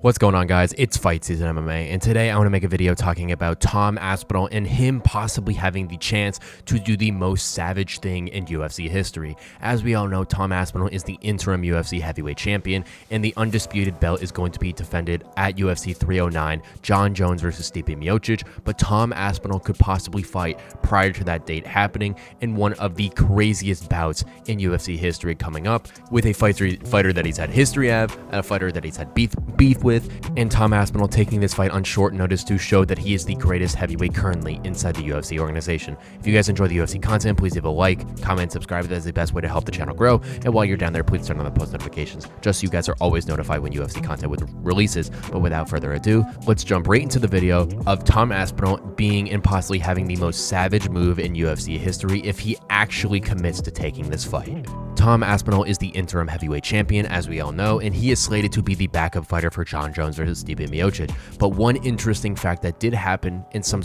What's going on, guys? It's Fight Season MMA, and today I want to make a video talking about Tom Aspinall and him possibly having the chance to do the most savage thing in UFC history. As we all know, Tom Aspinall is the interim UFC heavyweight champion, and the undisputed belt is going to be defended at UFC 309, Jon Jones versus Stipe Miocic, but Tom Aspinall could possibly fight prior to that date happening in one of the craziest bouts in UFC history coming up, with a fighter that he's had history of, a fighter that he's had beef with, and Tom Aspinall taking this fight on short notice to show that he is the greatest heavyweight currently inside the UFC organization. If you guys enjoy the UFC content, please leave a like, comment, subscribe. That is the best way to help the channel grow. And while you're down there, please turn on the post notifications just so you guys are always notified when UFC content releases. But without further ado, let's jump right into the video of Tom Aspinall being and possibly having the most savage move in UFC history if he actually commits to taking this fight. Tom Aspinall is the interim heavyweight champion, as we all know, and he is slated to be the backup fighter for Jon Jones versus Stipe Miocic. But one interesting fact that did happen in some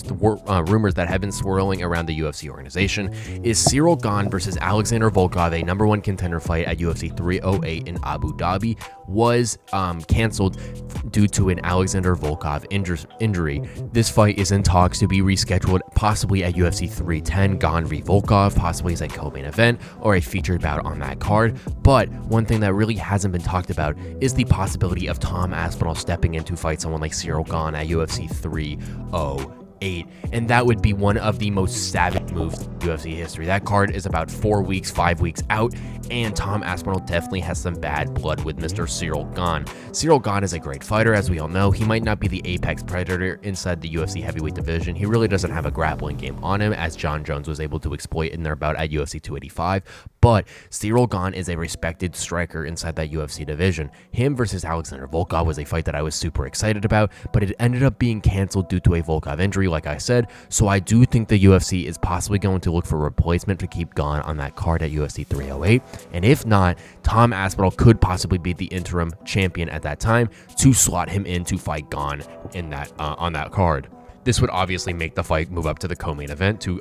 rumors that have been swirling around the UFC organization is Ciryl Gane versus Alexander Volkov, a #1 contender fight at UFC 308 in Abu Dhabi, was canceled due to an Alexander Volkov injury. This fight is in talks to be rescheduled, possibly at UFC 310, Gane v Volkov, possibly as a co-main event or a featured bout on that card. But one thing that really hasn't been talked about is the possibility of Tom Aspinall stepping in to fight someone like Ciryl Gane at UFC 308. And that would be one of the most savage moves in UFC history. That card is about 5 weeks out, and Tom Aspinall definitely has some bad blood with Mr. Ciryl Gane. Ciryl Gane is a great fighter, as we all know. He might not be the apex predator inside the UFC heavyweight division. He really doesn't have a grappling game on him, as Jon Jones was able to exploit in their bout at UFC 285. But Ciryl Gane is a respected striker inside that UFC division. Him versus Alexander Volkov was a fight that I was super excited about, but it ended up being canceled due to a Volkov injury, like I said. So I do think the UFC is possibly going to look for a replacement to keep Gane on that card at UFC 308. And if not, Tom Aspinall could possibly be the interim champion at that time to slot him in to fight Gane in that on that card. This would obviously make the fight move up to the co-main event to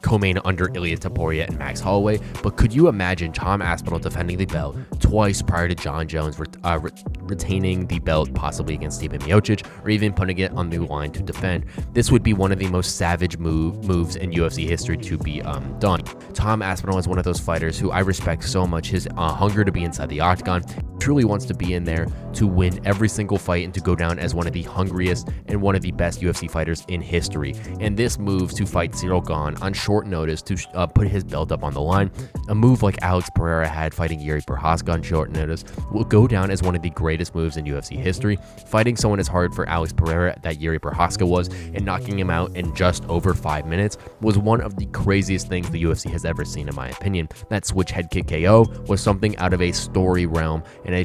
co-main under Ilia Topuria and Max Holloway. But could you imagine Tom Aspinall defending the belt twice prior to Jon Jones retaining the belt possibly against Stipe Miocic, or even putting it on the line to defend? This would be one of the most savage moves in UFC history to be done. Tom Aspinall is one of those fighters who I respect so much. His hunger to be inside the octagon, truly wants to be in there to win every single fight and to go down as one of the hungriest and one of the best UFC fighters in history. And this move to fight Ciryl Gane on short notice to put his belt up on the line, a move like Alex Pereira had fighting Jiri Prochazka on short notice, will go down as one of the greatest moves in UFC history. Fighting someone as hard for Alex Pereira that Jiri Prochazka was and knocking him out in just over 5 minutes was one of the craziest things the UFC has ever seen, in my opinion. That switch head kick KO was something out of a story realm and a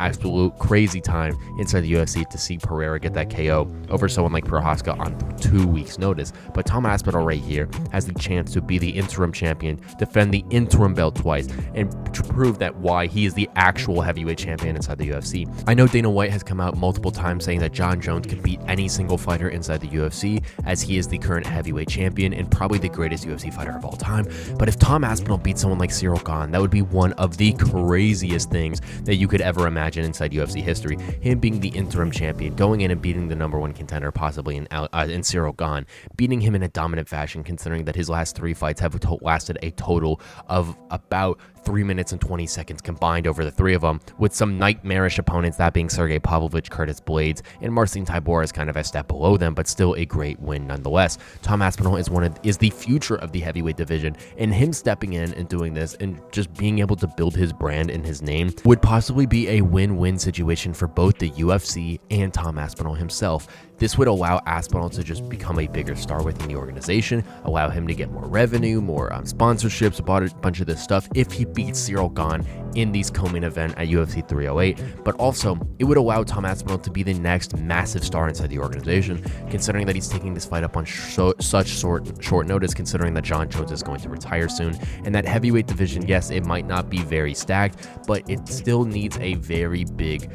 absolute crazy time inside the UFC to see Pereira get that KO over someone like Prochazka on 2 weeks notice. But Tom Aspinall right here has the chance to be the interim champion, defend the interim belt twice, and to prove that why he is the actual heavyweight champion inside the UFC. I know Dana White has come out multiple times saying that Jon Jones could beat any single fighter inside the UFC, as he is the current heavyweight champion and probably the greatest UFC fighter of all time. But if Tom Aspinall beats someone like Ciryl Gane, that would be one of the craziest things that you could ever imagine inside UFC history. Him being the interim champion, going in and beating the #1 contender possibly in Ciryl Gane, beating him in a dominant fashion, considering that his last 3 fights have lasted a total of about 3 minutes and 20 seconds combined over the 3 of them, with some nightmarish opponents, that being Sergey Pavlovich, Curtis Blades, and Marcin Tybura is kind of a step below them, but still a great win nonetheless. Tom Aspinall is the future of the heavyweight division, and him stepping in and doing this and just being able to build his brand and his name would possibly be a win-win situation for both the UFC and Tom Aspinall himself. This would allow Aspinall to just become a bigger star within the organization, allow him to get more revenue, more sponsorships, a bunch of this stuff if he beats Ciryl Gane in these co-main event at UFC 308. But also, it would allow Tom Aspinall to be the next massive star inside the organization, considering that he's taking this fight up on such short notice, considering that Jon Jones is going to retire soon. And that heavyweight division, yes, it might not be very stacked, but it still needs a very big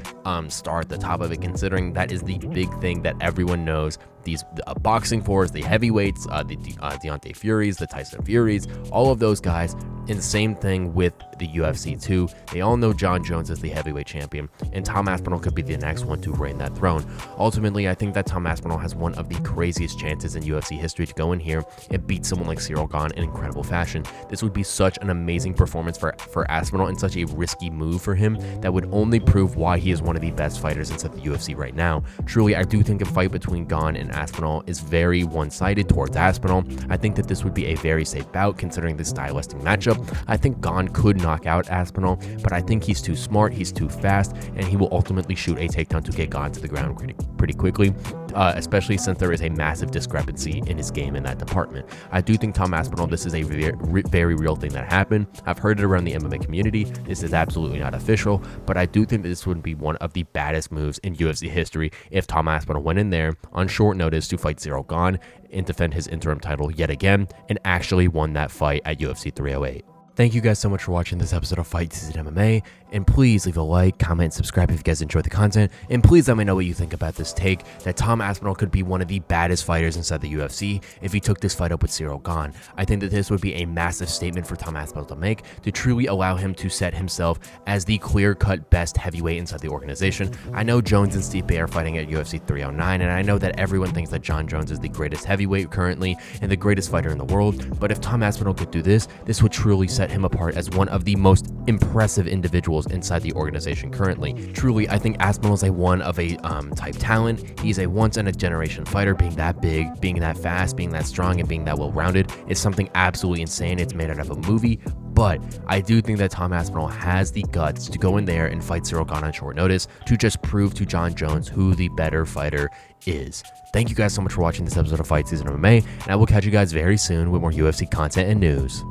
star at the top of it, considering that is the big thing that everyone knows these boxing fours, the heavyweights, the Deontay Furies, the Tyson Furies, all of those guys. And the same thing with the UFC too. They all know Jon Jones is the heavyweight champion, and Tom Aspinall could be the next one to reign that throne. Ultimately, I think that Tom Aspinall has one of the craziest chances in UFC history to go in here and beat someone like Ciryl Gane in incredible fashion. This would be such an amazing performance for Aspinall, and such a risky move for him that would only prove why he is one of the best fighters inside the UFC right now. Truly, I do think a fight between Gane and Aspinall is very one-sided towards Aspinall. I think that this would be a very safe bout considering the stylistic matchup. I think Gane could knock out Aspinall, but I think he's too smart, he's too fast, and he will ultimately shoot a takedown to get Gane to the ground pretty quickly, especially since there is a massive discrepancy in his game in that department. I do think Tom Aspinall, this is a very real thing that happened. I've heard it around the MMA community. This is absolutely not official, but I do think that this would be one of the baddest moves in UFC history if Tom Aspinall went in there on short notice to fight Ciryl Gane and defend his interim title yet again, and actually won that fight at UFC 308. Thank you guys so much for watching this episode of Fight Season MMA, and please leave a like, comment, and subscribe if you guys enjoyed the content, and please let me know what you think about this take that Tom Aspinall could be one of the baddest fighters inside the UFC if he took this fight up with Ciryl Gane. I think that this would be a massive statement for Tom Aspinall to make to truly allow him to set himself as the clear-cut best heavyweight inside the organization. I know Jones and Stipe are fighting at UFC 309, and I know that everyone thinks that Jon Jones is the greatest heavyweight currently and the greatest fighter in the world, but if Tom Aspinall could do this, this would truly set him apart as one of the most impressive individuals inside the organization currently. Truly, I think Aspinall is a one of a type talent. He's a once in a generation fighter. Being that big, being that fast, being that strong, and being that well-rounded is something absolutely insane. It's made out of a movie, but I do think that Tom Aspinall has the guts to go in there and fight Ciryl Gane on short notice to just prove to Jon Jones who the better fighter is. Thank you guys so much for watching this episode of Fight Season MMA, and I will catch you guys very soon with more UFC content and news.